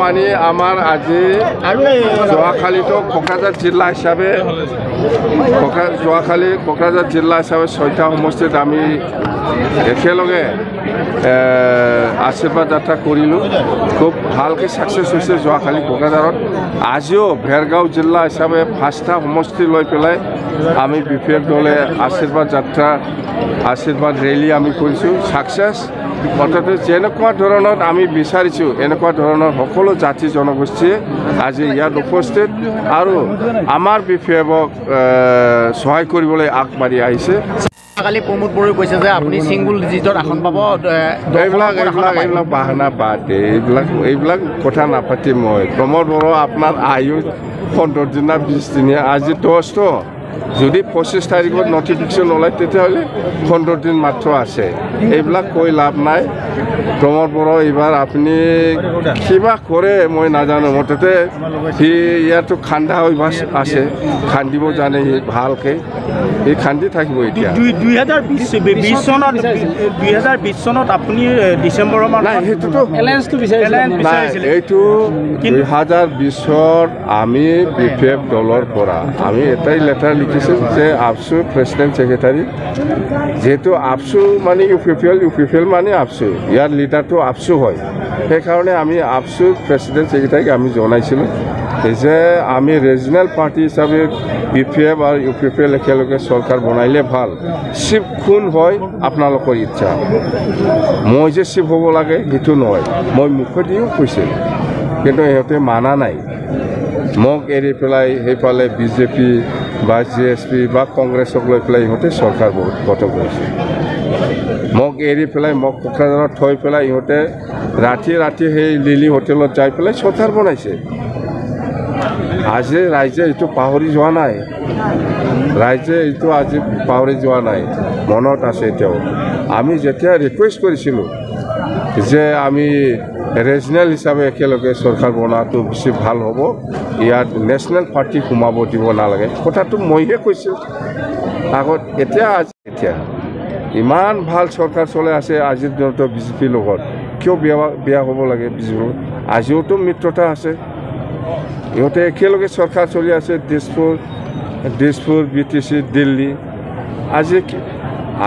মানে আমাৰ আজি যোৱাকালিতো কোকৰাঝাৰ জিলা হিচাপে যোৱাকালি কোকৰাঝাৰ জিলা হিচাপে 6টা সমষ্টিত আমি একেলগে আশীৰ্বাদ যাত্ৰা কৰিলোঁ খুব ভালকৈ ছাকচেছ হৈছে যোৱাকালি কোকৰাঝাৰত আজিও ভেৰগাঁও জিলা হিচাপে 5টা সমষ্টি লৈ পেলাই আমি বিপিএফ দলে আশীৰ্বাদ যাত্ৰা আশীৰ্বাদ ৰেলী আমি কৰিছোঁ ছাকচেছ অৰ্থাৎ যেনেকুৱা ধৰণৰ আমি বিচাৰিছোঁ এনেকুৱা ধৰণৰ সকলো জাতি জনগোষ্ঠীয়ে আজি ইয়াত উপস্থিত আৰু আমাৰ বিপিএফক সহায় কৰিবলৈ আগবাঢ়ি আহিছে কালি প্ৰমোদ বড়োই কৈছে যে আপুনি সিংগুল ডিজিটত আসন পাব এইবিলাক বাহানা বাদ এইবিলাক কথা নাপাতি মই প্ৰমোদ বড়ো আপোনাৰ আয়ু 15 দিন না 20 দিন আজি 10 যদি 25 তাৰিখত নটিফিকেশ্যন ওলায় তেতিয়াহ'লে 15 দিন মাত্ৰ আছে এইবিলাক কৈ লাভ নাই প্ৰমোদ বড়ো এইবাৰ আপুনি কিবা কৰে মই নাজানো মুঠতে সি ইয়াতো খান্দা অভ্যাস আছে খান্দিব জানে সি ভালকৈ এই খান্দি থাকিব এতিয়া 2020 চনত আপুনি ডিচেম্বৰৰ মাহত সেইটোতো এলায়েন্সটো বিচাৰিছিল এইটো 2020ত আমি বিপিএফ দলৰ পৰা আমি এটাই লেটাৰ লিখিছোঁ যে আপচু প্ৰেচিডেণ্ট ছেক্ৰেটাৰী যেহেতু আপচু মানে ইউপিপিএল মানে আপচু ইয়াৰ লিডাৰটো আপচু হয় সেইকাৰণে আমি আপচু প্ৰেচিডেণ্ট ছেক্ৰেটাৰীক আমি জনাইছিলোঁ যে আমি ৰিজনেল পাৰ্টি হিচাপে বিপিএফ আৰু ইউপিপিএল একেলগে চৰকাৰ বনাইলে ভাল চিফ কোন হয় আপোনালোকৰ ইচ্ছা মই যে চিফ হ'ব লাগে সেইটো নহয় মই মুখেদিও কৈছিলোঁ কিন্তু সিহঁতে মানা নাই মোক এৰি পেলাই সেইফালে বিজেপি বা জিএছপি বা কংগ্ৰেছক লৈ পেলাই ইহঁতে চৰকাৰ গঠন কৰিছে মোক এৰি পেলাই মোক কোকৰাঝাৰত থৈ পেলাই ইহঁতে ৰাতি সেই লিলি হোটেলত যাই পেলাই চৰকাৰ বনাইছে আজি ৰাইজে এইটো পাহৰি যোৱা নাই আজি পাহৰি যোৱা নাই মনত আছে এতিয়াও আমি যেতিয়া ৰিকুৱেষ্ট কৰিছিলোঁ যে আমি ৰিজনেল হিচাপে একেলগে চৰকাৰ বনোৱাটো বেছি ভাল হ'ব ইয়াত নেশ্যনেল পাৰ্টি সোমাব দিব নালাগে কথাটো মইহে কৈছোঁ আগত এতিয়া ইমান ভাল চৰকাৰ চলাই আছে আজিৰ দিনতো বিজেপিৰ লগত কিয় বেয়া হ'ব লাগে বিজেপিৰ আজিওতো মিত্ৰতা আছে ইহঁতে একেলগে চৰকাৰ চলি আছে দিছপুৰ BTC দিল্লী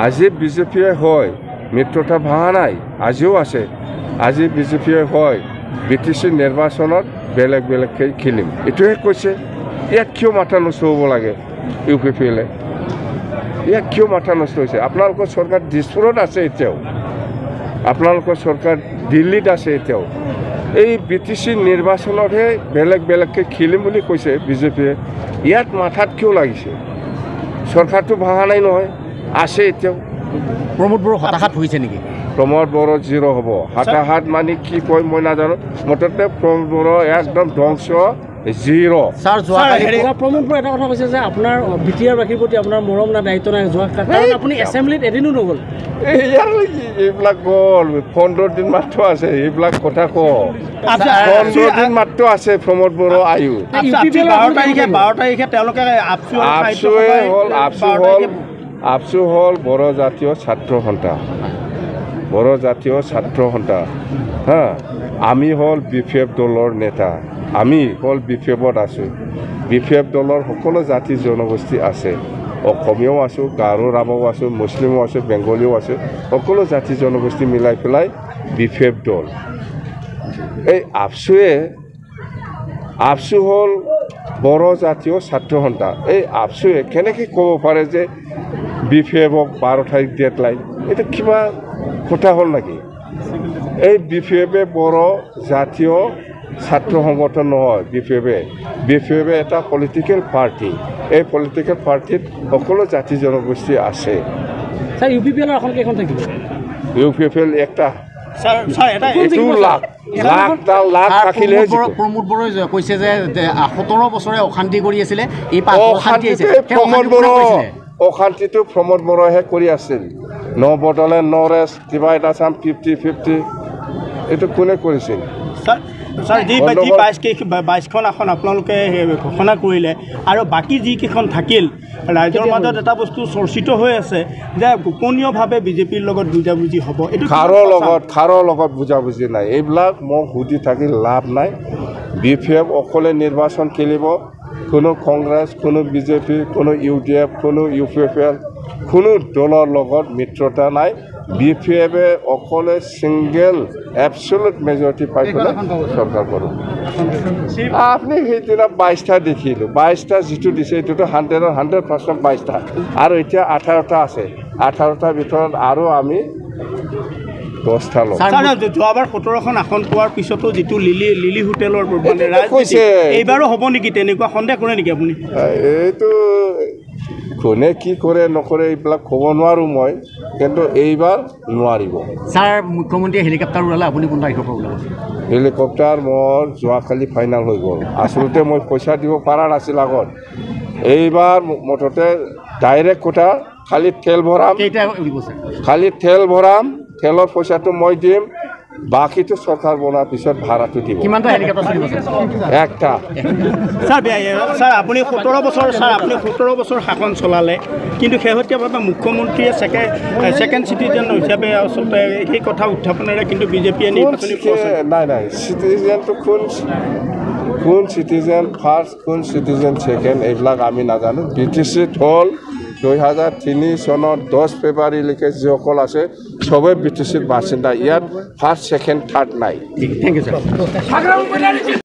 আজি বিজেপিয়ে হয় মিত্ৰতা ভঙা নাই আজিও আছে আজি বিজেপিয়ে হয় BTC নিৰ্বাচনত বেলেগকৈ খেলিম এইটোহে কৈছে ইয়াত কিয় মাথা নষ্ট হ'ব লাগে ইউপিপিএলে ইয়াত কিয় মাথা নষ্ট হৈছে আপোনালোকৰ চৰকাৰ দিছপুৰত আছে এতিয়াও আপোনালোকৰ চৰকাৰ দিল্লীত আছে এতিয়াও এই BTC নিৰ্বাচনতহে বেলেগকৈ খেলিম বুলি কৈছে বিজেপিয়ে ইয়াত মাথাত কিয় লাগিছে চৰকাৰটো ভঙা নাই নহয় আছে এতিয়াও প্ৰমোদ বড়ো হতাশাত ভুগিছে নেকি প্ৰমোদ বড়ো 0 হ'ব হতাশাত মানে কি কয় মই নাজানো মুঠতে প্ৰমোদ বড়ো একদম ধ্বংস 0 স্যাৰ প্ৰমোদ বড়ো এটা কথা কৈছে যে আপোনাৰ বিটিআৰ বাকীৰ প্ৰতি আপোনাৰ মৰম না দায়িত্ব নাই কাৰণ আপুনি এছেম্বলিত এদিনো নগ'ল এইবিলাক গ'ল 15 দিন মাত্ৰ আছে এইবিলাক কথা কওঁ 15 দিন মাত্ৰ আছে প্ৰমোদ বড়ো আয়ু 12 তাৰিখে তেওঁলোকে আপচু হ'ল বড়ো জাতীয় ছাত্ৰ সন্থা হা আমি হ'ল বিপিএফ দলৰ নেতা আমি হ'ল বিপিএফত আছোঁ বিপিএফ দলৰ সকলো জাতি জনগোষ্ঠী আছে অসমীয়াও আছোঁ গাৰো ৰাভাও আছোঁ মুছলিমো আছে বেংগলীও আছে সকলো জাতি জনগোষ্ঠী মিলাই পেলাই বিপিএফ দল এই আপচু হ'ল বড়ো জাতীয় ছাত্ৰ সন্থা এই আপচুৱে কেনেকৈ ক'ব পাৰে যে বিপিএফক 12 তাৰিখ ডেডলাইন এইটো কিবা কথা হ'ল নেকি এই বিপিএফে বড়ো জাতীয় ছাত্ৰ সংগঠন নহয় বিপিএফে এটা পলিটিকেল পাৰ্টি এই পলিটিকেল পাৰ্টিত সকলো জাতি জনগোষ্ঠী আছে স্যাৰ ইউপিপিএলৰ এখন কেইখন থাকিব ইউপিপিএল একটা প্ৰমোদ বড়োই কৈছে যে 17 বছৰে অশান্তি কৰি আছিলে এই অশান্তিটো প্ৰমোদ বড়োহে কৰি আছিল ন বডলেণ্ড ন ৰেষ্ট কিবা এটা চাম 50-50 এইটো কোনে কৰিছিল ছাৰ যি 22খন আসন আপোনালোকে ঘোষণা কৰিলে আৰু বাকী যিকেইখন থাকিল ৰাইজৰ মাজত এটা বস্তু চৰ্চিত হৈ আছে যে গোপনীয়ভাৱে বিজেপিৰ লগত বুজাবুজি হ'ব এইটো কাৰো লগত বুজাবুজি নাই এইবিলাক মোক সুধি থাকি লাভ নাই BPF অকলে নিৰ্বাচন খেলিব কোনো কংগ্ৰেছ কোনো বিজেপি কোনো UDF কোনো UPFL কোনো দলৰ লগত মিত্ৰতা নাই BPF অকলে সিঙ্গেল এবসলিউট মেজৰিটি পাই পেলাই চৰকাৰ কৰিব আপুনি সেইদিনা 22টা দেখিলোঁ 22টা যিটো দিছে এইটোতো 100% 22টা আৰু এতিয়া 18টা আছে 18টাৰ ভিতৰত আৰু আমি 10টা ল'ম যোৱাবাৰ 17খন আসন পোৱাৰ পিছতো যিটো লিলি হোটেলৰ মানে ৰাজনীতি এইবাৰো হ'ব নেকি তেনেকুৱা সন্দেহ কৰে নেকি আপুনি এইটো কোনে কি কৰে নকৰে এইবিলাক ক'ব নোৱাৰোঁ মই কিন্তু এইবাৰ নোৱাৰিব ছাৰ মুখ্যমন্ত্ৰীয়ে হেলিকপ্টাৰ উৰালে আপুনি কোন তাৰিখৰ পৰা ওলাব হেলিকপ্টাৰ মোৰ যোৱাকালি ফাইনেল হৈ গ'ল আচলতে মই পইচা দিব পৰা নাছিল আগত এইবাৰ মুঠতে ডাইৰেক্ট কথা খালি তেল ভৰাম খালি তেল ভৰাম তেলৰ পইচাটো মই দিম বাকীটো চৰকাৰ বনোৱাৰ পিছত ভাড়াটো দিব কিমানটা হেলিকপ্টাৰ চলিব একটা ছাৰ আপুনি 17 বছৰ শাসন চলালে কিন্তু শেহতীয়াভাৱে মুখ্যমন্ত্ৰীয়ে ছেকেণ্ড চিটিজেন হিচাপে আচলতে সেই কথা উত্থাপনেৰে কিন্তু বিজেপিয়ে নাই চিটিজেনটো কোন চিটিজেন ফাৰ্ষ্ট কোন চিটিজেন ছেকেণ্ড এইবিলাক আমি নাজানো BTCত হ'ল 2003 চনৰ 10 ফেব্ৰুৱাৰীলৈকে যিসকল আছে চবেই BTCৰ বাসিন্দা ইয়াত ফাৰ্ষ্ট ছেকেণ্ড থাৰ্ড নাই থেংক ইউ ছাৰ